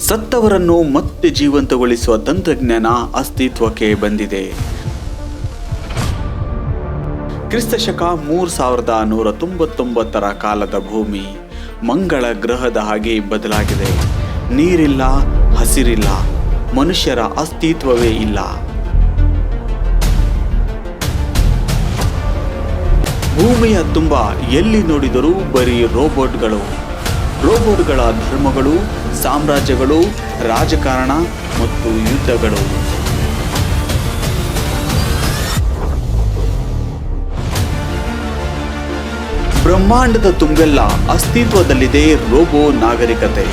ಸತ್ತವರನ್ನು ಮತ್ತೆ ಜೀವಂತಗೊಳಿಸುವ ತಂತ್ರಜ್ಞಾನ ಅಸ್ತಿತ್ವಕ್ಕೆ ಬಂದಿದೆ. ಕ್ರಿಸ್ತಶಕ 3199 ಕಾಲದ ಭೂಮಿ ಮಂಗಳ ಗ್ರಹದ ಹಾಗೆ ಬದಲಾಗಿದೆ. ನೀರಿಲ್ಲ, ಹಸಿರಿಲ್ಲ, ಮನುಷ್ಯರ ಅಸ್ತಿತ್ವವೇ ಇಲ್ಲ. ಭೂಮಿಯ ತುಂಬ ಎಲ್ಲಿ ನೋಡಿದರೂ ಬರೀ ರೋಬೋಟ್ಗಳು. ರೋಬೋಟ್ಗಳ ಧರ್ಮಗಳು, ಸಾಮ್ರಾಜ್ಯಗಳು, ರಾಜಕಾರಣ ಮತ್ತು ಯುದ್ಧಗಳು. ಬ್ರಹ್ಮಾಂಡದ ತುಂಬೆಲ್ಲ ಅಸ್ತಿತ್ವದಲ್ಲಿದೆ ರೋಬೋ ನಾಗರಿಕತೆ.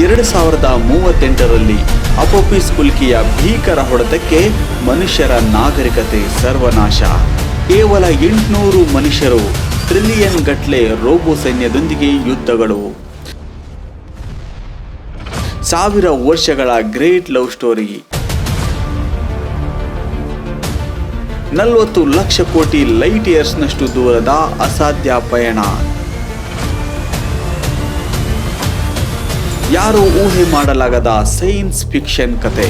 2038ರಲ್ಲಿ ಅಪೋಪಿಸ್ ಉಲ್ಕಿಯ ಭೀಕರ ಹೊಡೆತಕ್ಕೆ ಮನುಷ್ಯರ ನಾಗರಿಕತೆ ಸರ್ವನಾಶ. ಕೇವಲ 800 ಮನುಷ್ಯರು, ಟ್ರಿಲಿಯನ್ ಗಟ್ಲೆ ರೋಬೋ ಸೈನ್ಯದೊಂದಿಗೆ ಯುದ್ಧಗಳು. 1000 ವರ್ಷಗಳ ಗ್ರೇಟ್ ಲವ್ ಸ್ಟೋರಿ. 40 ಲಕ್ಷ ಕೋಟಿ ಲೈಟ್ ಇಯರ್ಸ್ನಷ್ಟು ದೂರದ ಅಸಾಧ್ಯ ಪಯಣ. ಯಾರೂ ಊಹೆ ಮಾಡಲಾಗದ ಸೈನ್ಸ್ ಫಿಕ್ಷನ್ ಕತೆ.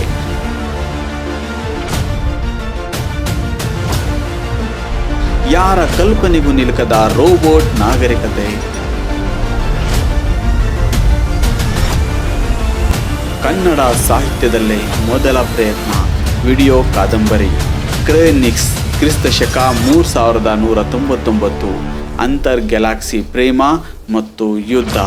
ಯಾರ ಕಲ್ಪನೆಗೂ ನಿಲುಕದ ರೋಬೋಟ್ ನಾಗರಿಕತೆ. ಕನ್ನಡ ಸಾಹಿತ್ಯದಲ್ಲೇ ಮೊದಲ ಪ್ರಯತ್ನ. ವಿಡಿಯೋ ಕಾದಂಬರಿ ಕ್ರೇನಿಕ್ಸ್. ಕ್ರಿಸ್ತಶಕ 3199. ಅಂತರ್ ಗ್ಯಾಲಕ್ಸಿ ಪ್ರೇಮ ಮತ್ತು ಯುದ್ಧ.